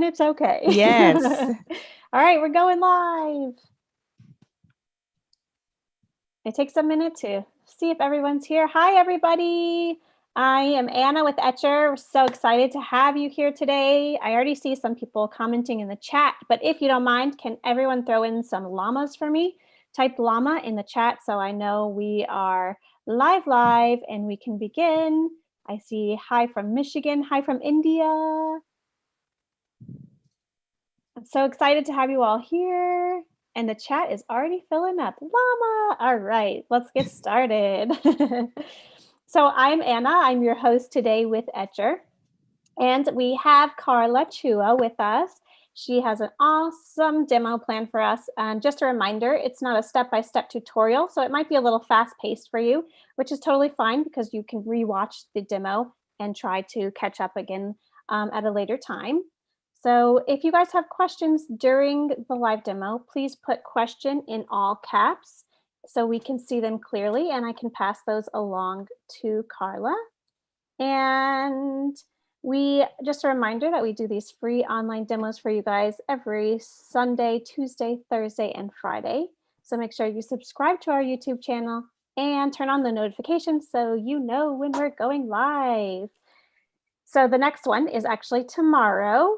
it's okay. Yes. All right, we're going live. It takes a minute to see if everyone's here. Hi, everybody. I am Anna with Etcher. We're so excited to have you here today. I already see some people commenting in the chat, but if you don't mind, can everyone throw in some llamas for me? Type llama in the chat so I know we are live, and we can begin. I see hi from Michigan, hi from India. I'm so excited to have you all here. And the chat is already filling up. Llama. All right, let's get started. So I'm Anna. I'm your host today with Etcher. And we have Carla Chua with us. She has an awesome demo planned for us. And just a reminder, it's not a step-by-step tutorial, so it might be a little fast-paced for you, which is totally fine because you can rewatch the demo and try to catch up again at a later time. So if you guys have questions during the live demo, please put question in all caps so we can see them clearly and I can pass those along to Carla. And just a reminder that we do these free online demos for you guys every Sunday, Tuesday, Thursday, and Friday. So make sure you subscribe to our YouTube channel and turn on the notifications so you know when we're going live. So the next one is actually tomorrow,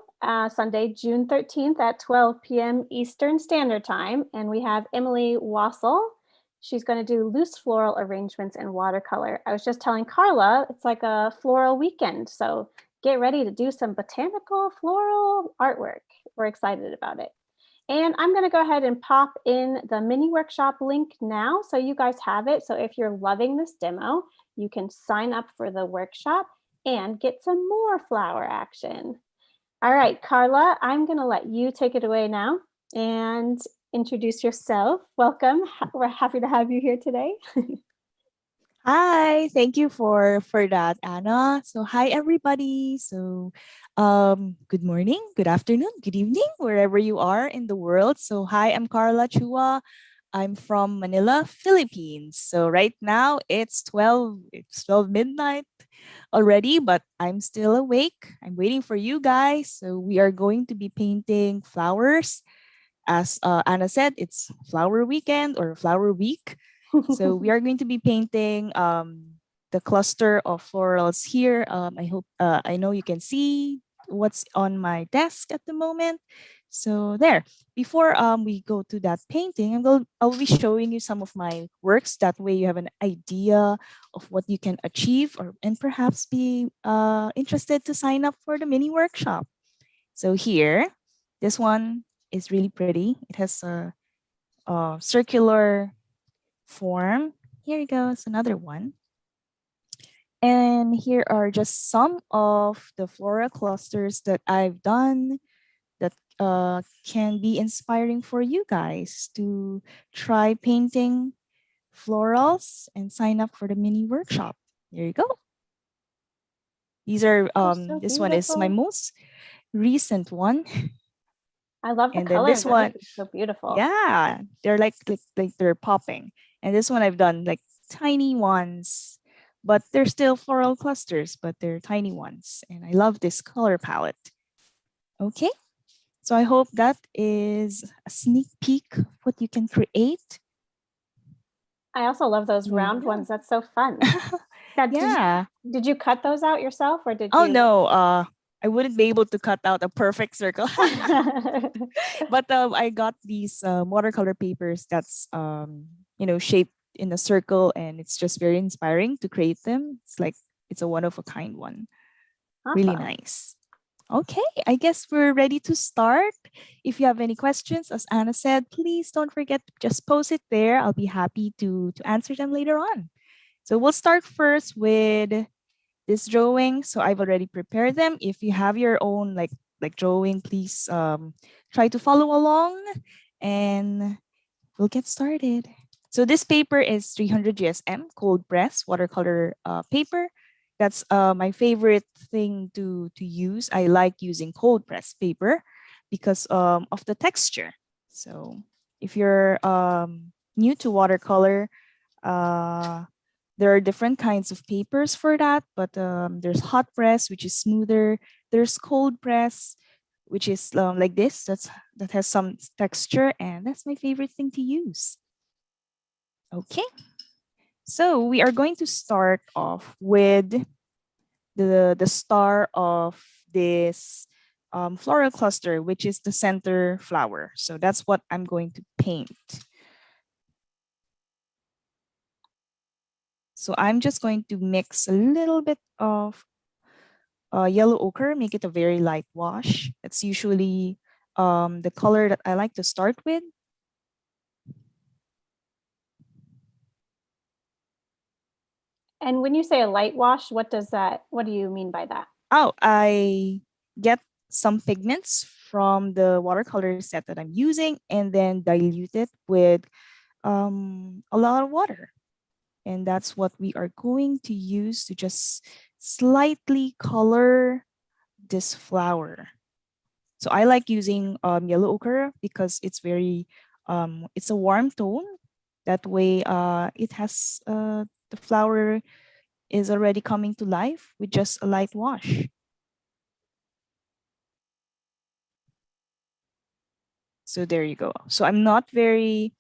Sunday, June 13th at 12 p.m. Eastern Standard Time. And we have Emily Wassel. She's going to do loose floral arrangements in watercolor. I was just telling Carla, it's like a floral weekend. So get ready to do some botanical floral artwork. We're excited about it. And I'm going to go ahead and pop in the mini workshop link now so you guys have it. So if you're loving this demo, you can sign up for the workshop and get some more flower action. All right, Carla, I'm going to let you take it away now and introduce yourself. Welcome. We're happy to have you here today. Hi, thank you for that, Anna. So hi everybody. So good morning, good afternoon, good evening, wherever you are in the world. So hi, I'm Carla Chua. I'm from Manila, Philippines. So right now it's 12 midnight already, but I'm still awake. I'm waiting for you guys. So we are going to be painting flowers. As Anna said, it's flower weekend or flower week. So we are going to be painting the cluster of florals here. I know you can see what's on my desk at the moment. So there, before we go to that painting, I'll be showing you some of my works. That way you have an idea of what you can achieve and perhaps be interested to sign up for the mini workshop. So here, this one is really pretty. It has a circular form. Here you go, it's another one. And here are just some of the floral clusters that I've done that can be inspiring for you guys to try painting florals and sign up for the mini workshop. Here you go. These are So this one is my beautiful. most recent one. I love the And then colors. this one, Everything's so beautiful. yeah, they're like they're popping. And this one I've done like tiny ones, but they're still floral clusters, but they're tiny ones. And I love this color palette. Okay, so I hope that is a sneak peek of what you can create. I also love those There round you ones. That's so fun. Now, Yeah. did you cut those out yourself or did Oh you? no, I wouldn't be able to cut out a perfect circle. But I got these watercolor papers that's shaped in a circle, and it's just very inspiring to create them. It's like it's a one of a kind one. Really Awesome. nice. Okay, I guess we're ready to start. If you have any questions, as Anna said, please don't forget to just post it there. I'll be happy to answer them later on. So we'll start first with this drawing. So I've already prepared them. If you have your own like drawing, please try to follow along and we'll get started. So this paper is 300 GSM cold press watercolor paper. That's my favorite thing to use. I like using cold press paper because of the texture. So if you're new to watercolor, uh, there are different kinds of papers for that, but there's hot press, which is smoother. There's cold press, which is like this. That has some texture, and that's my favorite thing to use. Okay, so we are going to start off with the star of this floral cluster, which is the center flower. So that's what I'm going to paint. So I'm just going to mix a little bit of yellow ochre, make it a very light wash. That's usually the color that I like to start with. And when you say a light wash, what do you mean by that? Oh, I get some pigments from the watercolor set that I'm using and then dilute it with a lot of water. And that's what we are going to use to just slightly color this flower. So I like using yellow ochre because it's a warm tone. That way it has the flower is already coming to life with just a light wash. So there you go. So I'm not very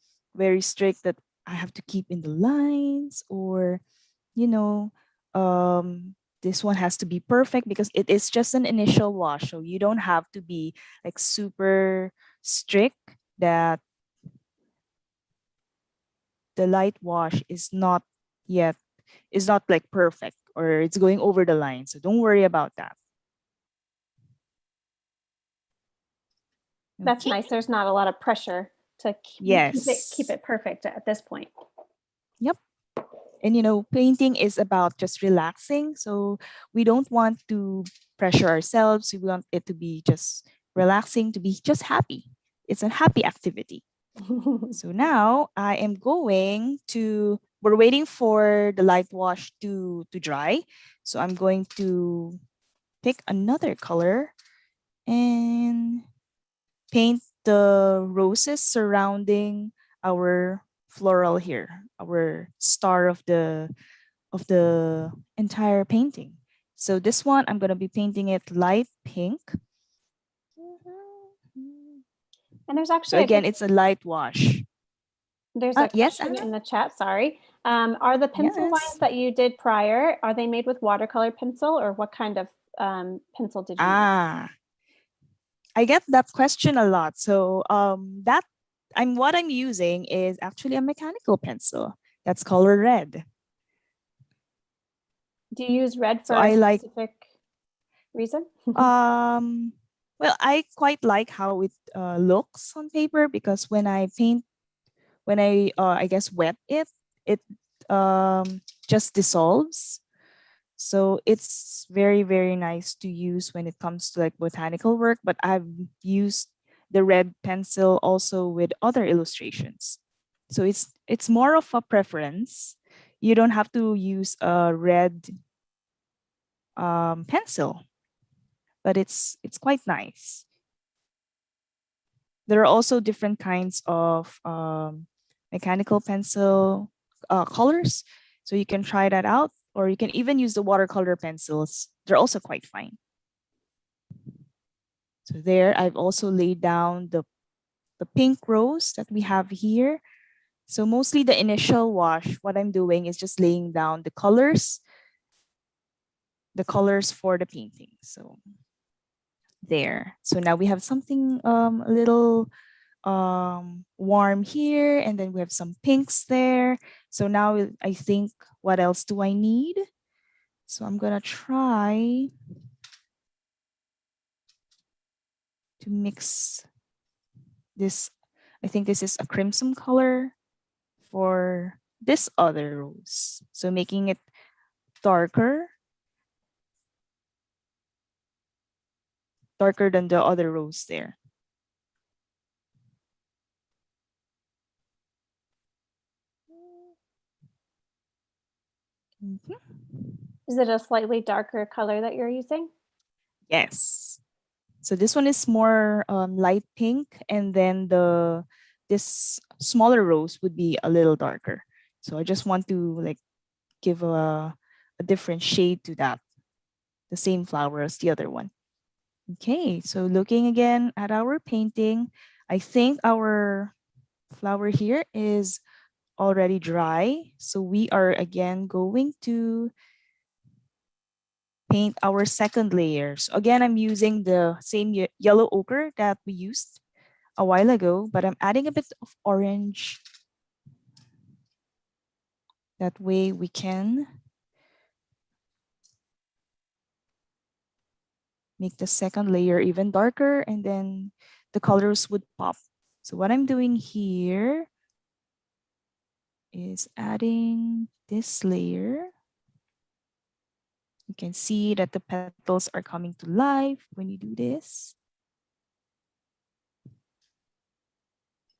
strict that I have to keep in the lines, or you know, this one has to be perfect because it is just an initial wash. So you don't have to be like super strict that the light wash yet is not like perfect or it's going over the line. So don't worry about that. That's Okay. nice. There's not a lot of pressure to keep Yes. it perfect at this point. Yep. And painting is about just relaxing. So we don't want to pressure ourselves. We want it to be just relaxing, to be just happy. It's a happy activity. So now I am we're waiting for the light wash to dry. So I'm going to pick another color and paint the roses surrounding our floral here, our star of the entire painting. So this one, I'm going to be painting it light pink. And So again, it's a light wash. there's a Yes, question Anna? in the chat, sorry. Are the pencil lines Yes. that you did prior, are they made with watercolor pencil, or what kind of pencil did you use? Ah, I get that question a lot. So that what I'm using is actually a mechanical pencil. That's color red. Do you use red So for a I like specific reason? um well, I quite like how it looks on paper because when I guess wet it just dissolves. So it's very, very nice to use when it comes to like botanical work. But I've used the red pencil also with other illustrations. So it's more of a preference. You don't have to use a red pencil, but it's quite nice. There are also different kinds of mechanical pencil colors. So you can try that out, or you can even use the watercolor pencils. They're also quite fine. So there, I've also laid down the pink rose that we have here. So mostly the initial wash, what I'm doing is just laying down the colors for the painting. So there. So now we have something a little warm here, and then we have some pinks there. So now I think, what else do I need? So I'm gonna try to mix this. I think this is a crimson color for this other rose. So making it darker than the other rose there. Mhm. Is it a slightly darker color that you're using? Yes. So this one is more light pink, and then this smaller rose would be a little darker. So I just want to like give a different shade to that, the same flower as the other one. Okay, so looking again at our painting, I think our flower here is already dry. So we are again going to paint our second layer. So again, I'm using the same yellow ochre that we used a while ago, but I'm adding a bit of orange. That way we can make the second layer even darker and then the colors would pop. So what I'm doing here is adding this layer. You can see that the petals are coming to life when you do this.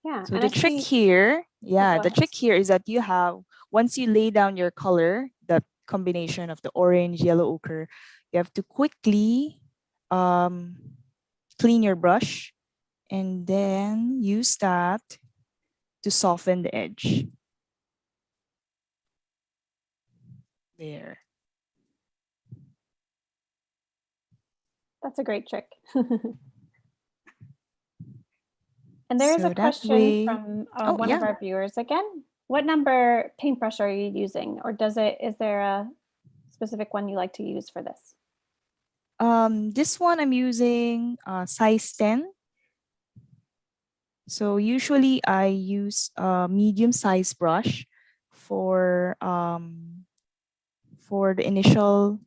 Yeah, So and the I trick see. here, Oh, yeah, go the ahead. trick here is that you have, once you lay down your color, the combination of the orange, yellow ochre, you have to quickly um, clean your brush and then use that to soften the edge. There. That's a great trick. And there is a So that question way, from oh one of yeah, our viewers again. What number paintbrush are you using, or is there a specific one you like to use for this? this one I'm using size 10. So usually I use a medium size brush for um, for the initial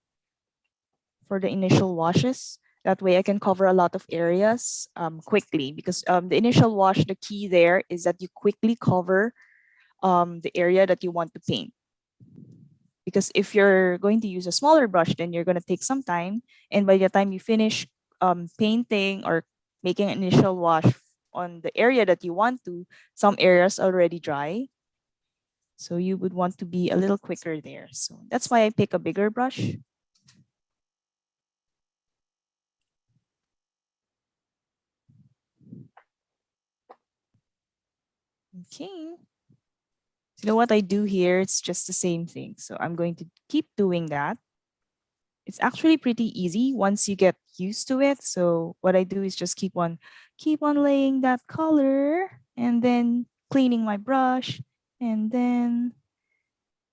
for the initial washes. That way I can cover a lot of areas quickly because the initial wash, the key there is that you quickly cover the area that you want to paint. Because if you're going to use a smaller brush, then you're going to take some time. And by the time you finish painting or making an initial wash on the area that you want to, some areas already dry. So you would want to be a little quicker there. So that's why I pick a bigger brush. Okay. So you know what I do here? It's just the same thing. So I'm going to keep doing that. It's actually pretty easy once you get used to it. So what I do is just keep on laying that color and then cleaning my brush and then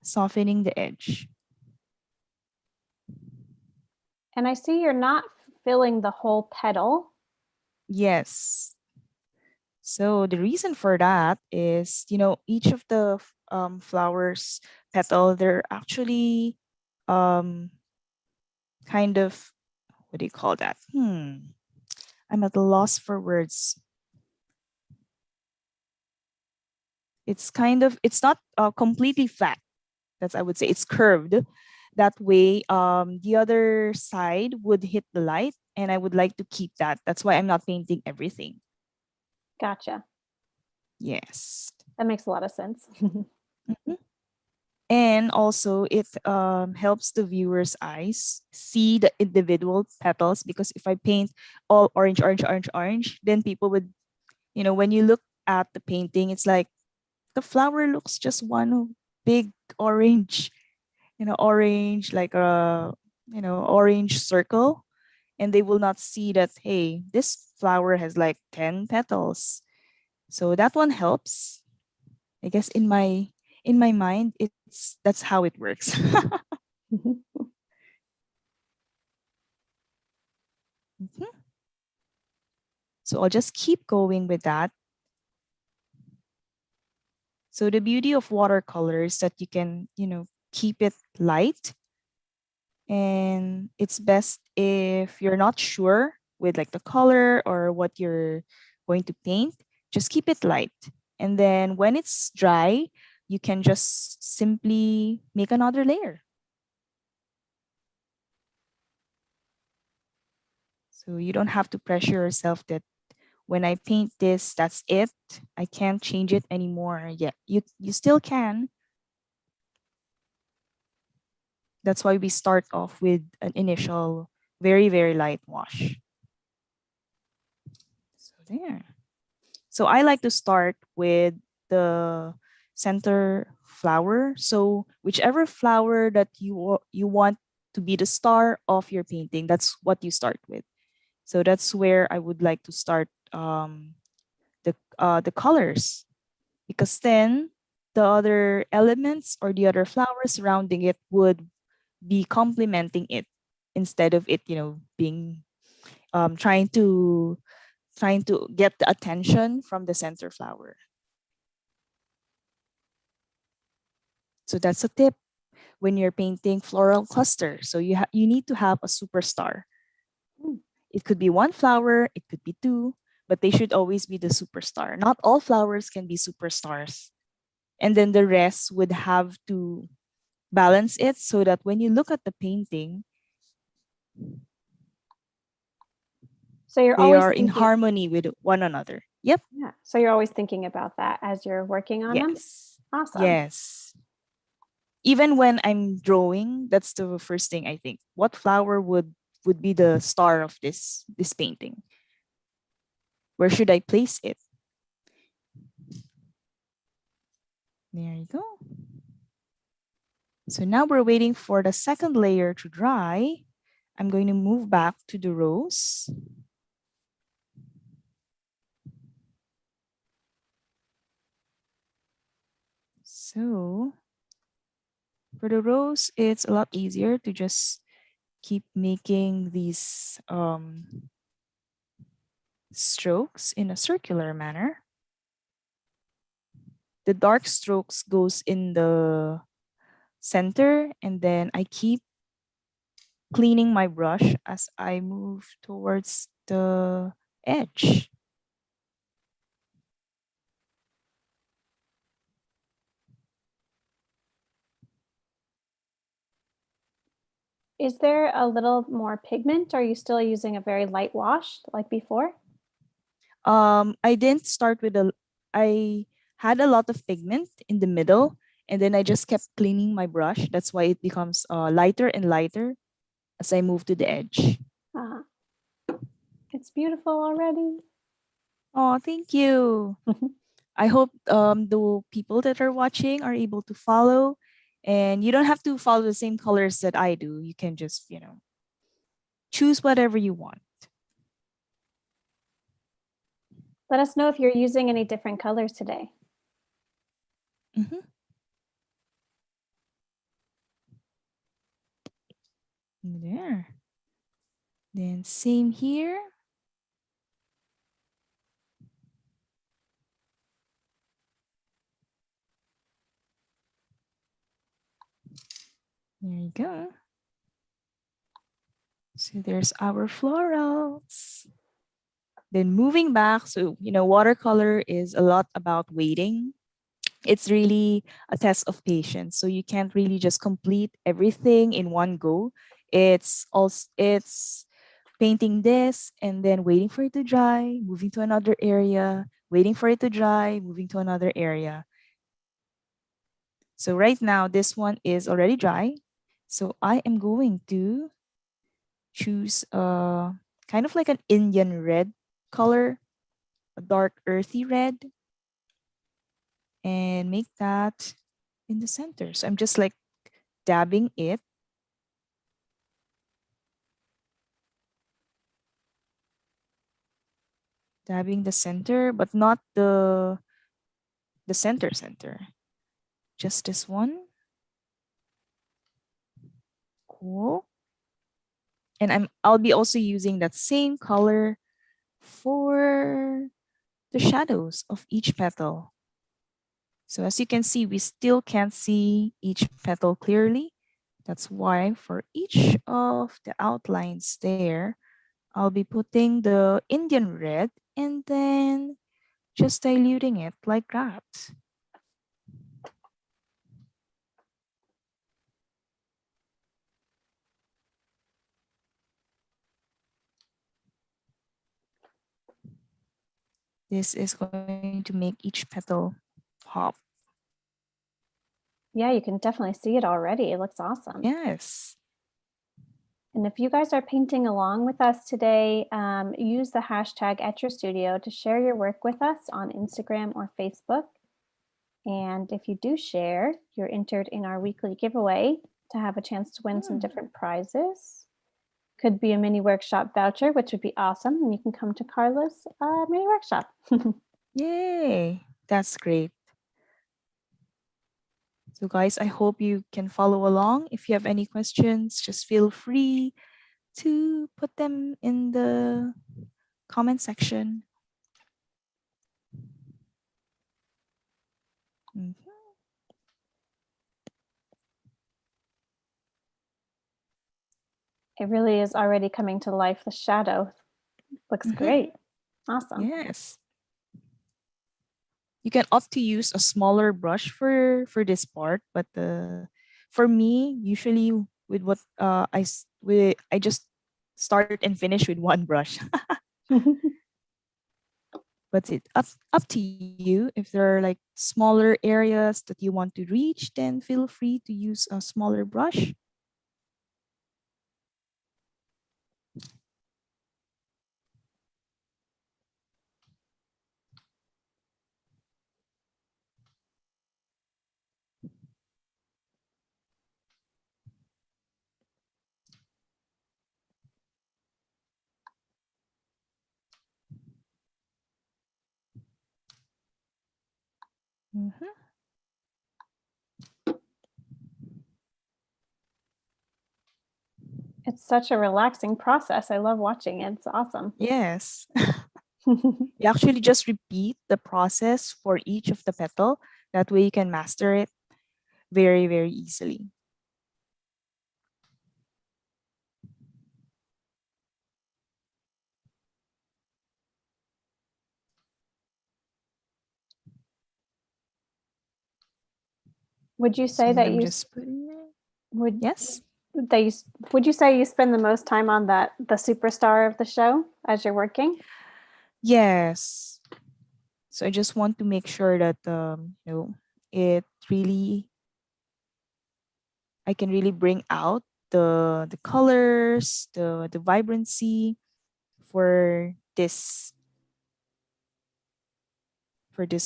softening the edge. And I see you're not filling the whole petal. Yes. So the reason for that is, each of the flowers petal, they're actually um, kind of, what do you call that? I'm at a loss for words. It's not completely flat. That's, I would say, it's curved. That way, the other side would hit the light, and I would like to keep that. That's why I'm not painting everything. Gotcha. Yes. That makes a lot of sense. Mhm. And also, it helps the viewer's eyes see the individual petals because if I paint all orange, orange, orange, orange, then people would, when you look at the painting, it's like the flower looks just one big orange, orange, like a, orange circle. And they will not see that, hey, this flower has like 10 petals. So that one helps. I guess in my mind, that's how it works. Mhm. So I'll just keep going with that. So the beauty of watercolor is that you can, keep it light. And it's best if you're not sure with like the color or what you're going to paint, just keep it light. And then when it's dry, you can just simply make another layer. So you don't have to pressure yourself that when I paint this, that's it. I can't change it anymore. Yeah, you still can. That's why we start off with an initial very, very light wash. So there. So I like to start with the center flower. So whichever flower that you want to be the star of your painting, that's what you start with. So that's where I would like to start the colors, because then the other elements or the other flowers surrounding it would be complementing it, instead of it, being trying to get the attention from the center flower. So that's a tip when you're painting floral cluster. So you need to have a superstar. Mm. It could be one flower, it could be two, but they should always be the superstar. Not all flowers can be superstars. And then the rest would have to balance it, so that when you look at the painting, So you're they always are in thinking, harmony with one another. Yep. yeah. So you're always thinking about that as you're working on them. Yes. Awesome. Yes. Even when I'm drawing, that's the first thing I think. What flower would be the star of this painting? Where should I place it? There you go. So now we're waiting for the second layer to dry. I'm going to move back to the rose. So for the rose, it's a lot easier to just keep making these strokes in a circular manner. The dark strokes goes in the center, and then I keep cleaning my brush as I move towards the edge. Is there a little more pigment? Are you still using a very light wash like before? I didn't start with I had a lot of pigment in the middle, and then I just kept cleaning my brush. That's why it becomes lighter and lighter as I move to the edge. Uh, it's beautiful already. Oh, thank you. I hope the people that are watching are able to follow, and you don't have to follow the same colors that I do. You can just, choose whatever you want. Let us know if you're using any different colors today. Mhm. There. Then same here. There you go. So there's our florals. Then moving back, so watercolor is a lot about waiting. It's really a test of patience. So you can't really just complete everything in one go. It's painting this and then waiting for it to dry, moving to another area, waiting for it to dry, moving to another area. So right now this one is already dry. So I am going to choose kind of like an Indian red color, a dark earthy red, and make that in the center. So I'm just like dabbing it, dabbing the center, but not the center. Just this one. Cool. And I'll be also using that same color for the shadows of each petal. So as you can see, we still can't see each petal clearly. That's why for each of the outlines there, I'll be putting the Indian red and then just diluting it like that. This is going to make each petal pop. Yeah, you can definitely see it already. It looks awesome. Yes. And if you guys are painting along with us today, use the hashtag #AtYourStudio to share your work with us on Instagram or Facebook. And if you do share, you're entered in our weekly giveaway to have a chance to win some different prizes. could be a mini workshop voucher, which would be awesome. And you can come to Carla's mini workshop. Yay! That's great. So, guys, I hope you can follow along. If you have any questions, just feel free to put them in the comment section. Mhm. It really is already coming to life. The shadow looks Mhm. great. Awesome. Yes. You can opt to use a smaller brush for this part, but for me, usually with what I just start and finish with one brush. But it up to you. If there are like smaller areas that you want to reach, then feel free to use a smaller brush. Mhm. It's such a relaxing process. I love watching it. It's awesome. Yes. You actually just repeat the process for each of the petal. That way you can master it very, very easily. Would you So say that I'm you just putting it. would Yes. that you would you say you spend the most time on the superstar of the show as you're working? Yes. So I just want to make sure that it really I can really bring out the colors, the vibrancy for this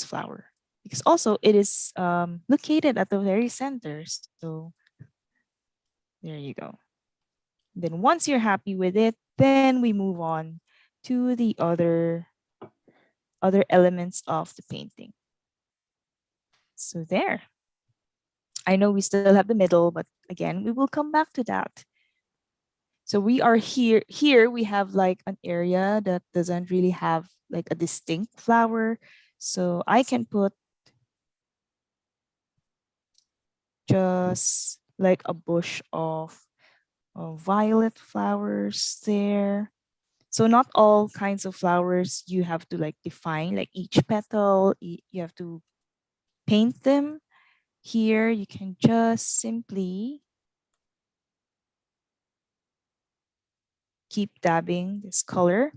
flower. Because also it is located at the very center. So there you go. Then once you're happy with it, then we move on to the other elements of the painting. So there. I know we still have the middle, but again, we will come back to that. So we are here. Here we have like an area that doesn't really have like a distinct flower. So I can put just like a bush of violet flowers there. So not all kinds of flowers you have to like define, like each petal, you have to paint them. Here you can just simply keep dabbing this color.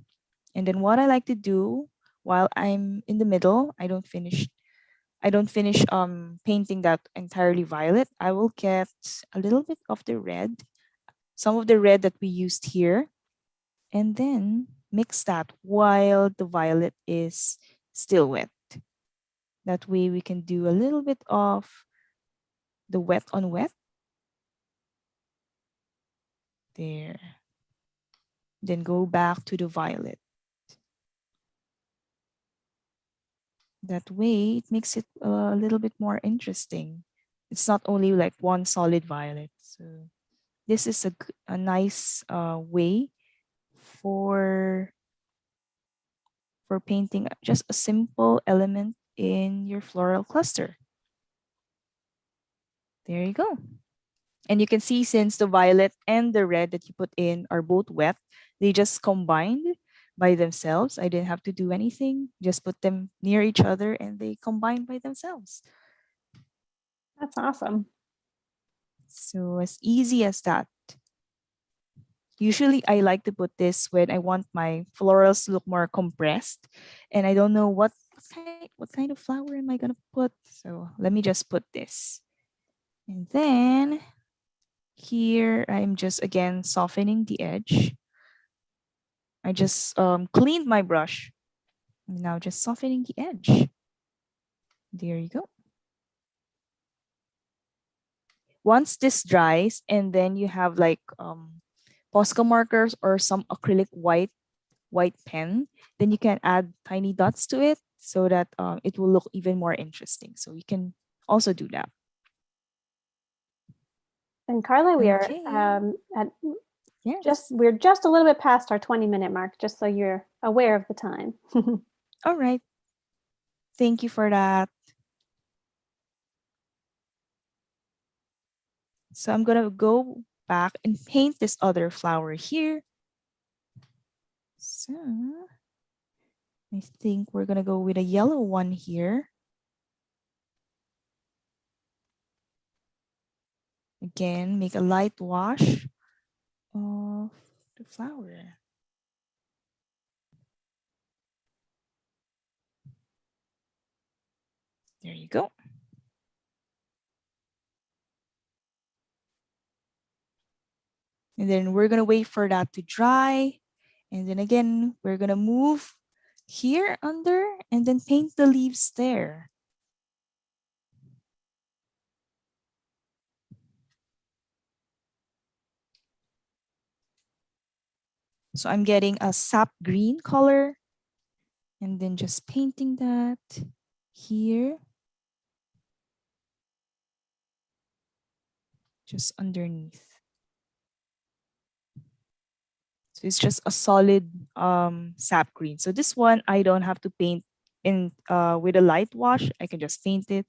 And then what I like to do while I'm in the middle, I don't finish painting that entirely violet. I will get a little bit of the red, some of the red that we used here, and then mix that while the violet is still wet. That way we can do a little bit of the wet on wet there. Then go back to the violet. That way it makes it a little bit more interesting. It's not only like one solid violet. So this is a nice way for for painting just a simple element in your floral cluster. There you go. And you can see since the violet and the red that you put in are both wet, they just combined by themselves. I didn't have to do anything, just put them near each other and they combine by themselves. That's awesome. So as easy as that. Usually I like to put this when I want my florals to look more compressed and I don't know what kind of flower am I going to put. So let me just put this. And then here I'm just again softening the edge. I just cleaned my brush. Now just softening the edge. There you go. Once this dries and then you have like Posca markers or some acrylic white pen, then you can add tiny dots to it so that it will look even more interesting. So you can also do that. And Carla, we are Okay. at Yes. we're just a little bit past our 20-minute mark, just so you're aware of the time. All right. Thank you for that. So I'm gonna go back and paint this other flower here. So I think we're gonna go with a yellow one here. Again, make a light wash of the flower. There you go. And then we're gonna wait for that to dry. And then again, we're gonna move here under and then paint the leaves there. So I'm getting a sap green color and then just painting that here, just underneath. So it's just a solid sap green. So this one, I don't have to paint in with a light wash. I can just paint it,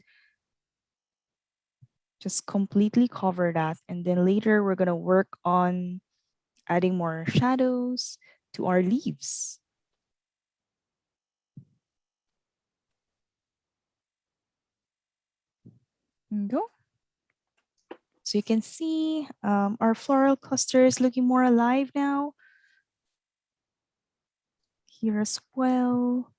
just completely cover that. And then later we're gonna work on adding more shadows to our leaves. There you go. So you can see our floral cluster is looking more alive now. Here as well.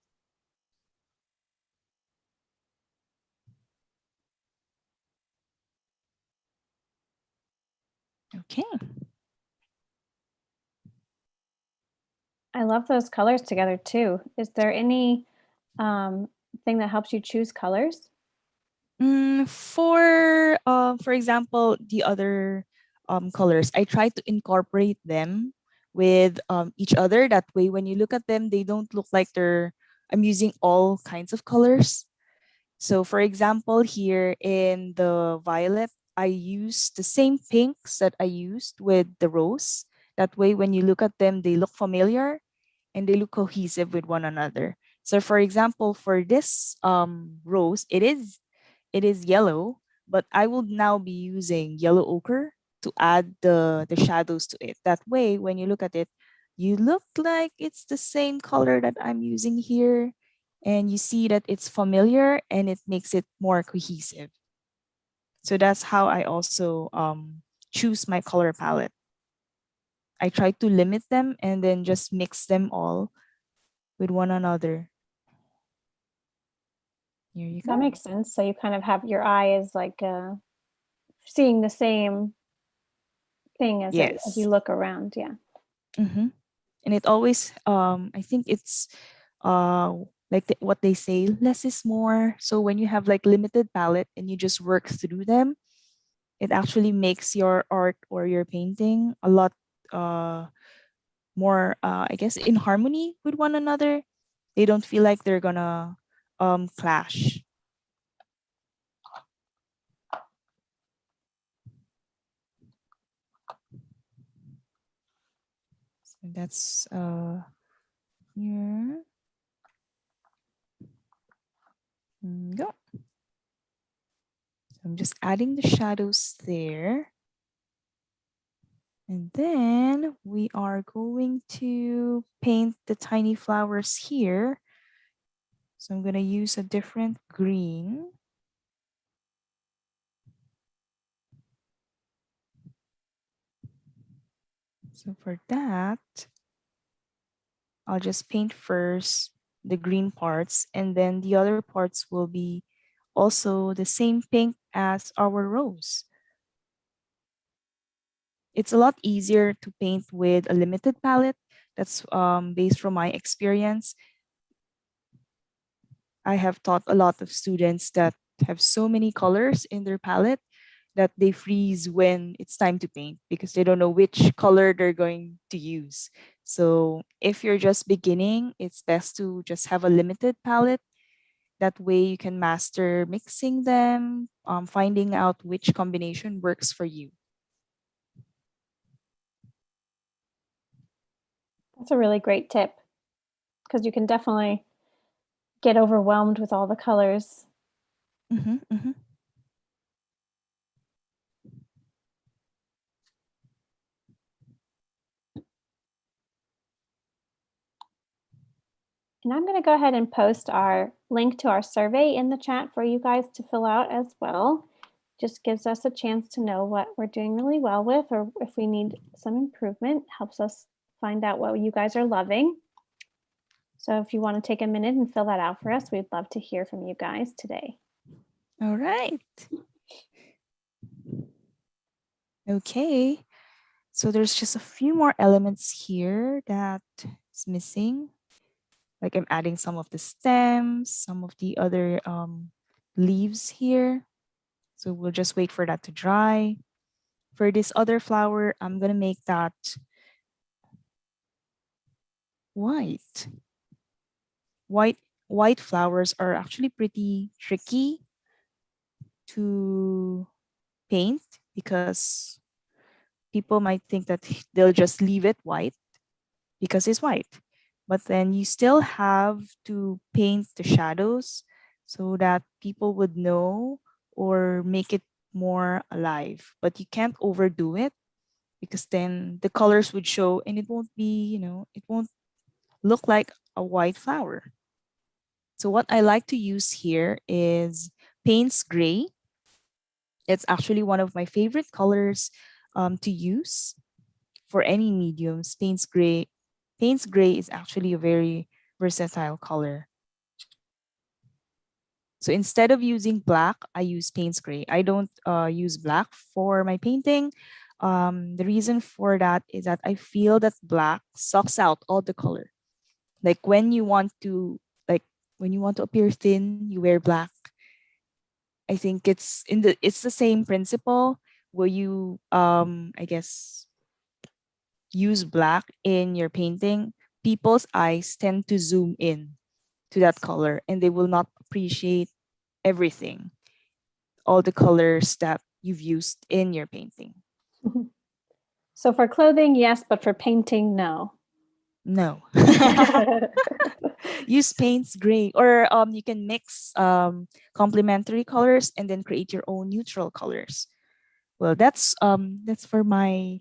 Okay. I love those colors together too. Is there any thing that helps you choose colors? For example, the other colors, I try to incorporate them with each other. That way, when you look at them, they don't look like I'm using all kinds of colors. So, for example, here in the violet, I use the same pinks that I used with the rose. That way, when you look at them, they look familiar and they look cohesive with one another. So, for example, for this rose, it is yellow, but I will now be using yellow ochre to add the shadows to it. That way, when you look at it, you look like it's the same color that I'm using here, and you see that it's familiar and it makes it more cohesive. So that's how I also choose my color palette. I try to limit them and then just mix them all with one another. Here you That go. makes sense. So you kind of have your eye is like seeing the same thing as you Yes. look around. Yeah. Mm-hmm. And it always, I think it's uh, like what they say, less is more. So when you have like limited palette and you just work through them, it actually makes your art or your painting a lot uh, more, I guess, in harmony with one another. They don't feel like they're gonna clash. So that's here. Go. So I'm just adding the shadows there. And then we are going to paint the tiny flowers here. So I'm going to use a different green. So for that, I'll just paint first the green parts, and then the other parts will be also the same pink as our rose. It's a lot easier to paint with a limited palette. That's based from my experience. I have taught a lot of students that have so many colors in their palette that they freeze when it's time to paint because they don't know which color they're going to use. So if you're just beginning, it's best to just have a limited palette. That way you can master mixing them, finding out which combination works for you. That's a really great tip because you can definitely get overwhelmed with all the colors. Mm-hmm, mm-hmm. And I'm going to go ahead and post our link to our survey in the chat for you guys to fill out as well. Just gives us a chance to know what we're doing really well with, or if we need some improvement, helps us find out what you guys are loving. So if you want to take a minute and fill that out for us, we'd love to hear from you guys today. All right. Okay. So there's just a few more elements here that is missing. Like I'm adding some of the stems, some of the other leaves here. So we'll just wait for that to dry. For this other flower, I'm gonna make that white. White white flowers are actually pretty tricky to paint because people might think that they'll just leave it white because it's white. But then you still have to paint the shadows so that people would know or make it more alive. But you can't overdo it because then the colors would show and it won't be, it won't look like a white flower. So what I like to use here is Payne's Gray. It's actually one of my favorite colors to use for any mediums. Payne's Gray is actually a very versatile color. So instead of using black, I use Payne's Gray. I don't use black for my painting. The reason for that is that I feel that black sucks out all the color. Like like when you want to appear thin, you wear black. I think it's the same principle where you I guess use black in your painting, people's eyes tend to zoom in to that color and they will not appreciate everything, all the colors that you've used in your painting. So for clothing, yes, but for painting, no. No. Use Payne's Gray, or you can mix complementary colors and then create your own neutral colors. Well, that's for my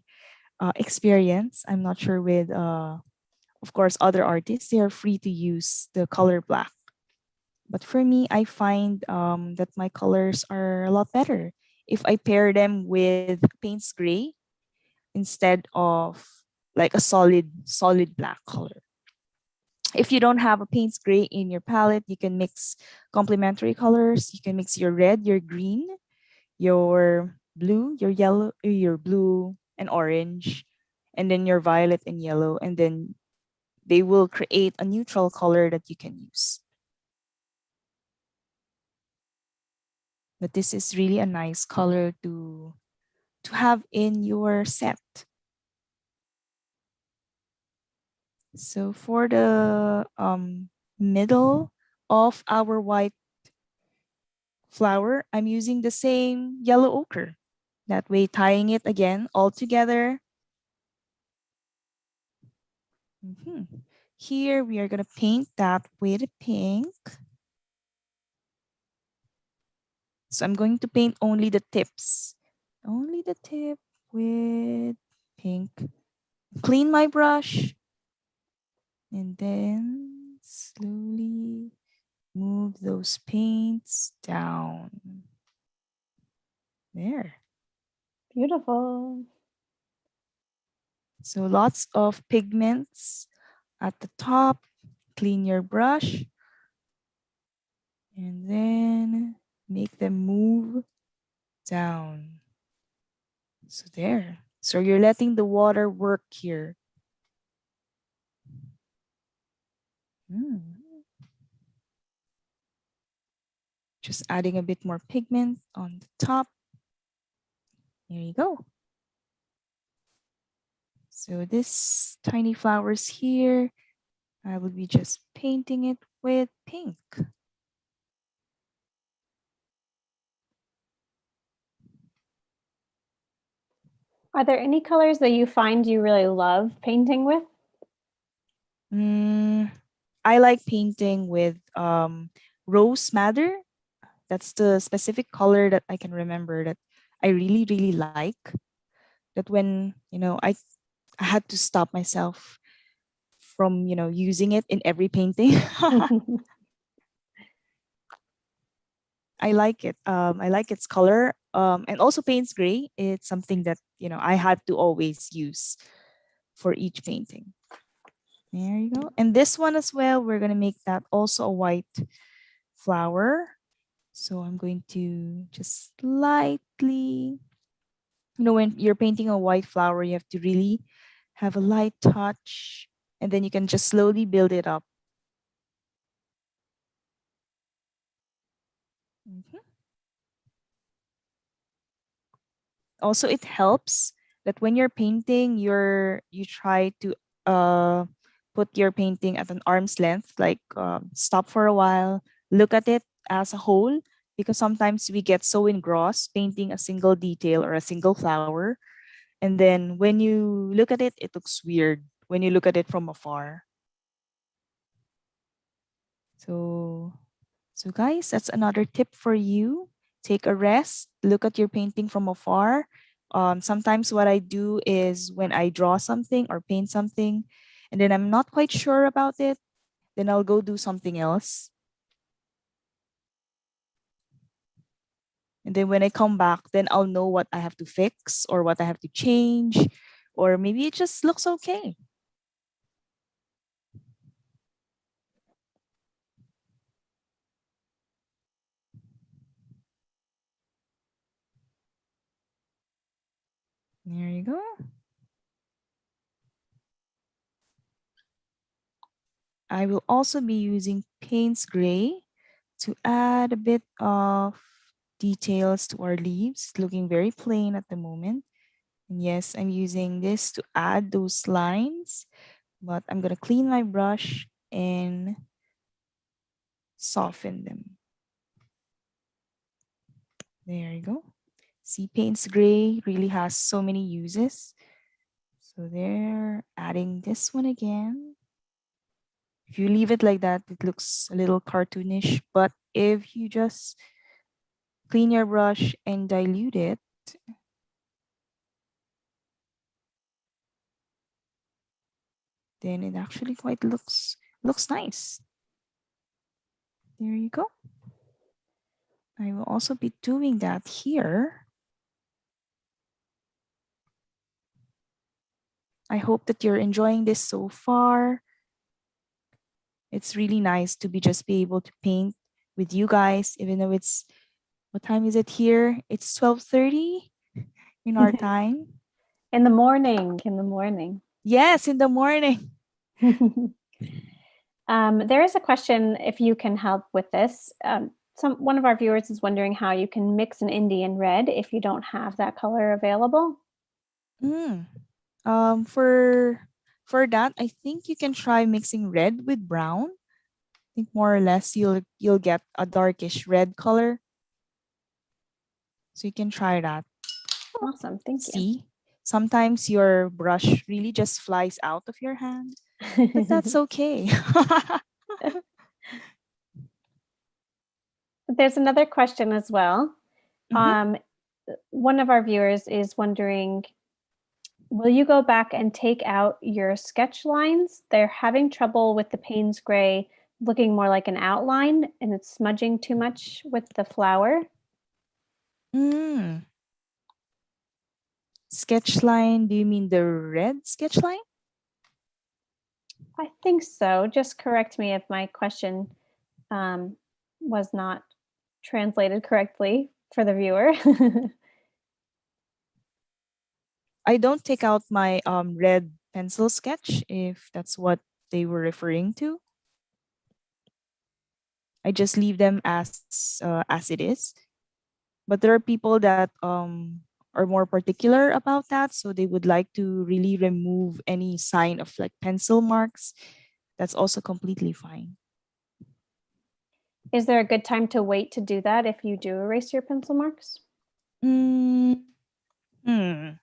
experience. I'm not sure with of course other artists, they are free to use the color black. But for me, I find that my colors are a lot better if I pair them with Payne's Gray instead of like a solid black color. If you don't have a Payne's Gray in your palette, you can mix complementary colors. You can mix your red, your green, your blue, your yellow, your blue and orange, and then your violet and yellow, and then they will create a neutral color that you can use. But this is really a nice color to have in your set. So for the middle of our white flower, I'm using the same yellow ochre. That way, tying it again all together. Here, we are going to paint that with pink. So I'm going to paint only the tips. Only the tip with pink. Clean my brush. And then slowly move those paints down. There. Beautiful. So lots of pigments at the top. Clean your brush. And then make them move down. So there. So you're letting the water work here. Mm. Just adding a bit more pigment on the top. There you go. So this tiny flowers here, I will be just painting it with pink. Are there any colors that you find you really love painting with? Mm, I like painting with rose madder. That's the specific color that I can remember that I really, really like. That when, I had to stop myself from, using it in every painting. I like it. I like its color. And also Payne's gray. It's something that, I had to always use for each painting. There you go. And this one as well, we're going to make that also a white flower. So I'm going to just lightly, when you're painting a white flower, you have to really have a light touch, and then you can just slowly build it up. Mhm. Also, it helps that when you're painting, you try to uh put your painting at an arm's length, like stop for a while, look at it as a whole, because sometimes we get so engrossed painting a single detail or a single flower, and then when you look at it, it looks weird when you look at it from afar. So So, guys, that's another tip for you. Take a rest, look at your painting from afar. Sometimes, what I do is when I draw something or paint something, and then I'm not quite sure about it, then I'll go do something else. And then when I come back, then I'll know what I have to fix or what I have to change, or maybe it just looks okay. There you go. I will also be using Payne's Gray to add a bit of details to our leaves, looking very plain at the moment. And yes, I'm using this to add those lines, but I'm going to clean my brush and soften them. There you go. See, Payne's Gray really has so many uses. So there, adding this one again. If you leave it like that, it looks a little cartoonish, but if you just clean your brush and dilute it, then it actually quite looks nice. There you go. I will also be doing that here. I hope that you're enjoying this so far. It's really nice to be able to paint with you guys, even though it's, what time is it here? It's 12:30 in our time. In the morning, in the morning. Yes, in the morning. There is a question if you can help with this. One of our viewers is wondering how you can mix an Indian red if you don't have that color available. Mm. For that, I think you can try mixing red with brown. I think more or less you'll get a darkish red color. So you can try that. Awesome, thank See, sometimes your brush really just flies out of your hand, but that's you. okay. There's another question as well. Mhm. Um, one of our viewers is wondering, will you go back and take out your sketch lines? They're having trouble with the Payne's gray looking more like an outline and it's smudging too much with the flower. Mm. Sketch line, do you mean the red sketch line? I think so. Just correct me if my question um, was not translated correctly for the viewer. I don't take out my red pencil sketch if that's what they were referring to. I just leave them as it is. But there are people that are more particular about that. So they would like to really remove any sign of like pencil marks. That's also completely fine. Is there a good time to wait to do that if you do erase your pencil marks? Mm, hmm.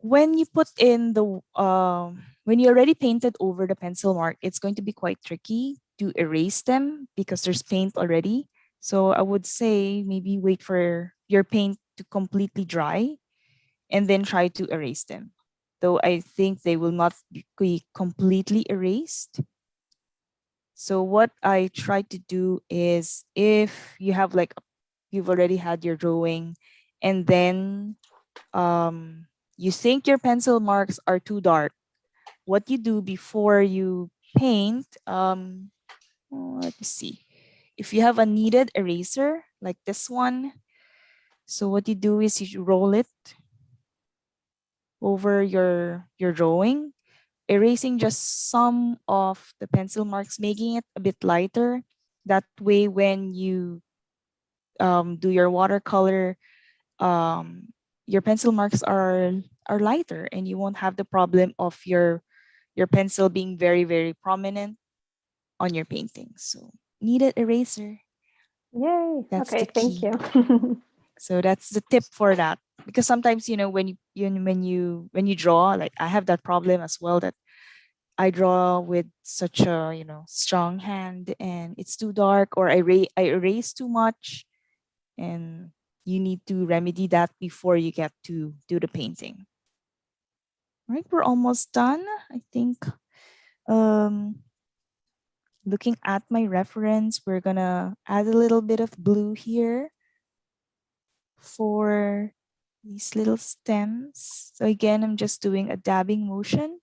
When you put in the when you already painted over the pencil mark, it's going to be quite tricky to erase them because there's paint already. So I would say maybe wait for your paint to completely dry and then try to erase them. Though I think they will not be completely erased. So what I try to do is if you have like you've already had your drawing and then you think your pencil marks are too dark, what you do before you paint, let me see. If you have a kneaded eraser like this one, so what you do is you roll it over your drawing, erasing just some of the pencil marks, making it a bit lighter. That way, when you do your watercolor, your pencil marks are lighter, and you won't have the problem of your pencil being very very prominent on your painting. So kneaded eraser, Yay. that's the Okay, thank key. you. So that's the tip for that. Because sometimes when you draw, like I have that problem as well, that I draw with such a strong hand and it's too dark, or I erase too much, and you need to remedy that before you get to do the painting. All right, we're almost done. I think um looking at my reference, we're gonna add a little bit of blue here for these little stems. So again, I'm just doing a dabbing motion.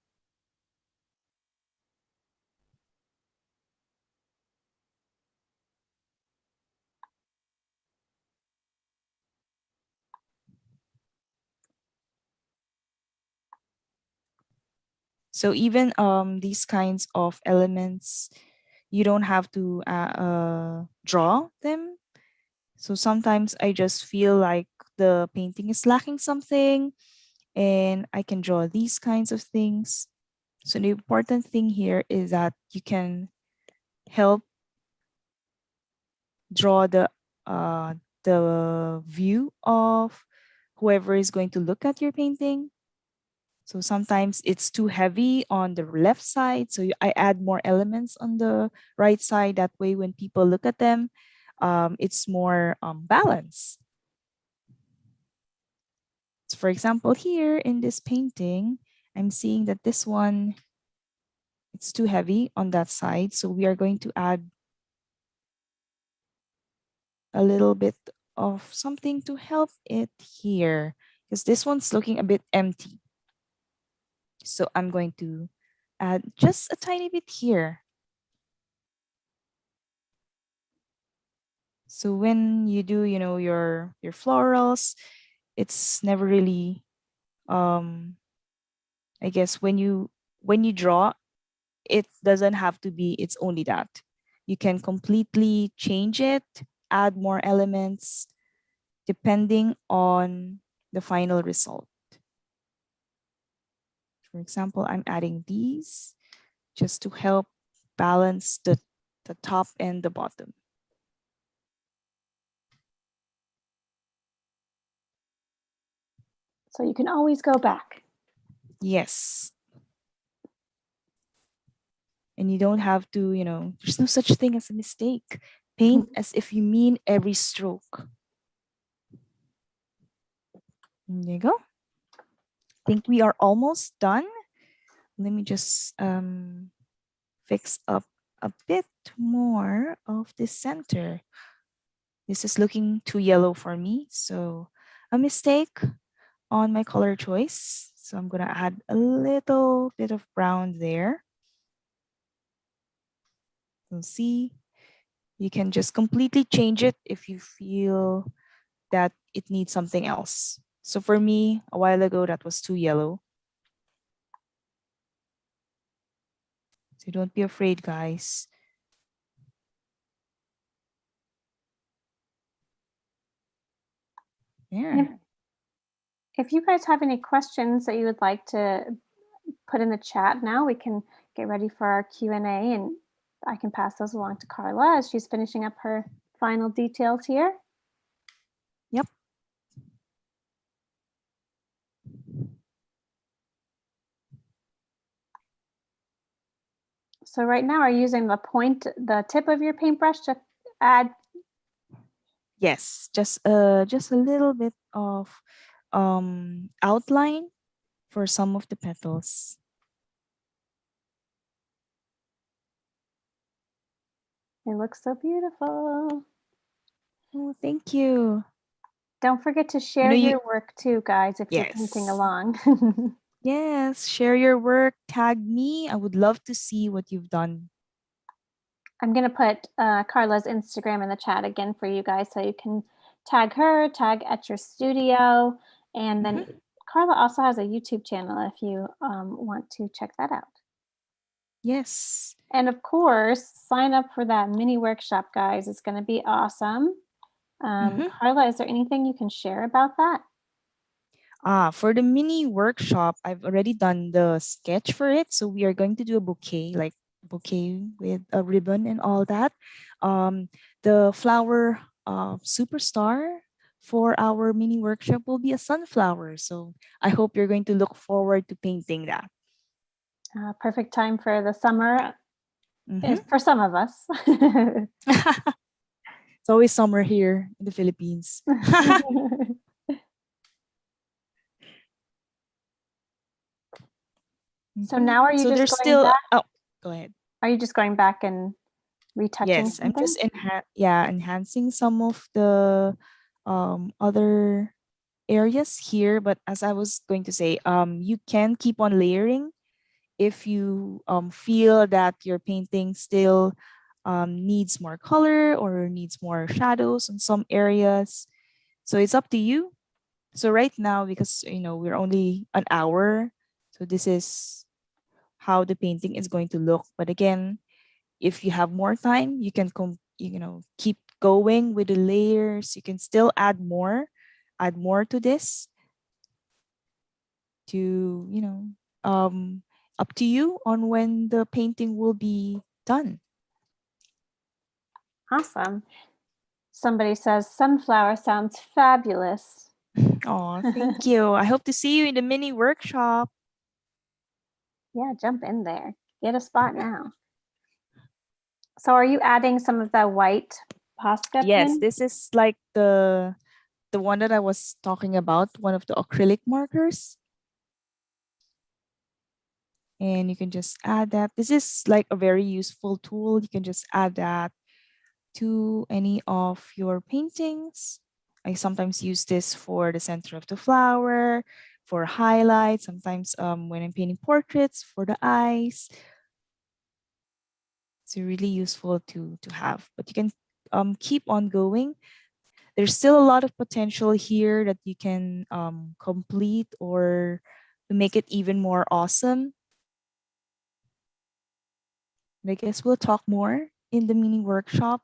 So even these kinds of elements, you don't have to draw them. So sometimes I just feel like the painting is lacking something, and I can draw these kinds of things. So the important thing here is that you can help draw uh, the view of whoever is going to look at your painting. So sometimes it's too heavy on the left side, so I add more elements on the right side. That way, when people look at them, it's more balanced. So for example, here in this painting, I'm seeing that this one, it's too heavy on that side. So we are going to add a little bit of something to help it here, because this one's looking a bit empty. So I'm going to add just a tiny bit here. So when you do, your florals, it's never really I guess when you draw, it doesn't have to be it's only that. You can completely change it, add more elements depending on the final result. For example, I'm adding these just to help balance the top and the bottom. So you can always go back. Yes. And you don't have to, there's no such thing as a mistake. Paint as if you mean every stroke. There you go. Think we are almost done. Let me just fix up a bit more of the center. This is looking too yellow for me, so a mistake on my color choice. So I'm gonna add a little bit of brown there. You'll see, you can just completely change it if you feel that it needs something else. So for me, a while ago, that was too yellow. So don't be afraid, guys. There. If you guys have any questions that you would like to put in the chat now, we can get ready for our Q&A, and I can pass those along to Carla as she's finishing up her final details here. Yep. So right now, are you using the tip of your paintbrush to add? Yes, just a little bit of outline for some of the petals. It looks so beautiful. Oh, thank you. Don't forget to share You your work too, guys, if you're painting yes. along. Yes, share your work, tag me. I would love to see what you've done. I'm going to put Carla's Instagram in the chat again for you guys so you can tag her, tag at your studio. And then Carla also has a YouTube channel if you want to check that out. Yes. And of course, sign up for that mini workshop, guys. It's going to be awesome. Carla, is there anything you can share about that? For the mini workshop, I've already done the sketch for it. So we are going to do a bouquet, like bouquet with a ribbon and all that. The flower superstar for our mini workshop will be a sunflower. So I hope you're going to look forward to painting that. Perfect time for the summer, for some of us. It's always summer here in the Philippines. So now are you so just there's going still back? oh, go ahead. Are you just going back and retouching Yes, I'm something? just enhancing some of the other areas here. But as I was going to say, you can keep on layering if you feel that your painting still needs more color or needs more shadows in some areas. So it's up to you. So right now, because we're only an hour, so this is how the painting is going to look. But again, if you have more time, you can keep going with the layers. You can still add more to this to up to you on when the painting will be done. Awesome. Somebody says sunflower sounds fabulous. Oh, thank you. I hope to see you in the mini workshop. Yeah, jump in there. Get a spot now. So are you adding some of that white Posca Yes, pen? this is like the one that I was talking about, one of the acrylic markers. And you can just add that. This is like a very useful tool. You can just add that to any of your paintings. I sometimes use this for the center of the flower, for highlights, sometimes when I'm painting portraits, for the eyes. It's really useful to have, but you can keep on going. There's still a lot of potential here that you can complete or to make it even more awesome. I guess we'll talk more in the mini workshop,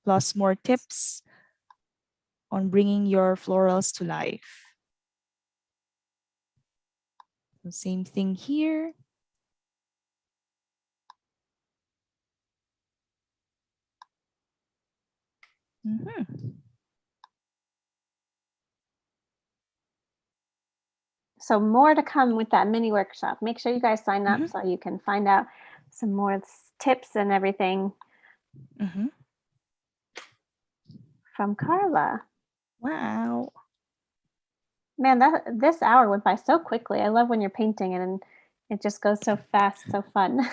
plus more tips on bringing your florals to life. So same thing here. So more to come with that mini workshop. Make sure you guys sign up so you can find out some more tips and everything from Carla. Wow. Man, this hour went by so quickly. I love when you're painting and it just goes so fast, so fun.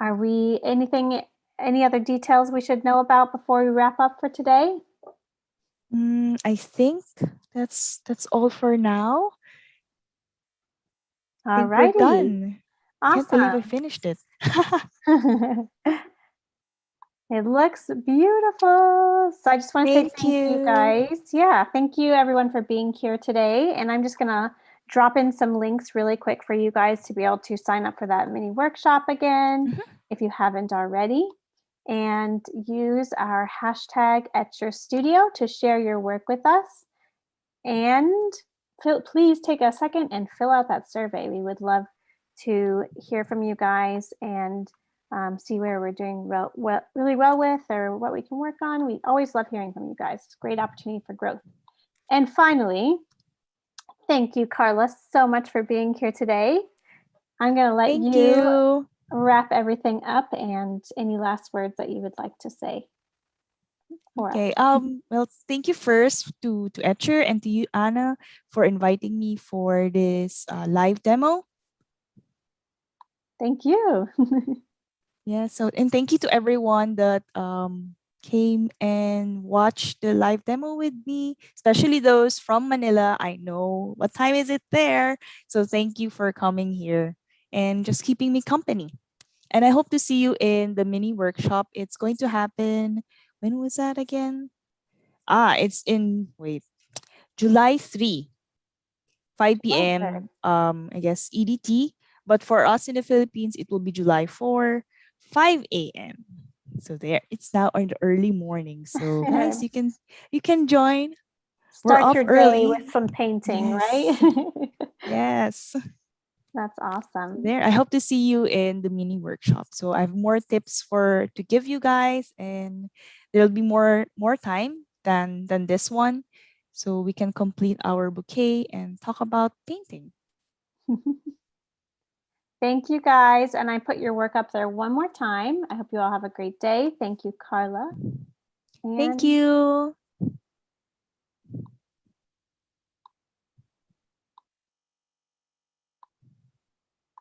Are we any other details we should know about before we wrap up for today? I think that's all for now. I think we're done. Awesome. Can't believe I finished it. It looks beautiful. So I just want to say thank you guys. Yeah, thank you everyone for being here today. And I'm just going to drop in some links really quick for you guys to be able to sign up for that mini workshop again if you haven't already. and use our hashtag @yourstudio to share your work with us. And please take a second and fill out that survey. We would love to hear from you guys and see where we're doing really well with or what we can work on. We always love hearing from you guys. It's a great opportunity for growth. And finally, thank you, Carla, so much for being here today. I'm going to let Thank you you. wrap everything up and any last words that you would like to say for us. Okay. Well, thank you first to Etcher and to you, Anna, for inviting me for this live demo. Thank you. Yeah. So, and thank you to everyone that came and watched the live demo with me, especially those from Manila. I know what time is it there, so thank you for coming here and just keeping me company. And I hope to see you in the mini workshop. It's going to happen. When was that again? It's in July 3, 5 Perfect. p.m. I guess EDT. But for us in the Philippines, it will be July 4, 5 a.m. So there, it's now in the early morning. So guys, you can join. We're Start up your day early. with some painting, right? Yes. Yes. That's So awesome. there, I hope to see you in the mini workshop. So I have more tips for to give you guys, and there'll be more time than this one, so we can complete our bouquet and talk about painting. Thank you guys. And I put your work up there one more time. I hope you all have a great day. Thank you, Carla. Thank And you.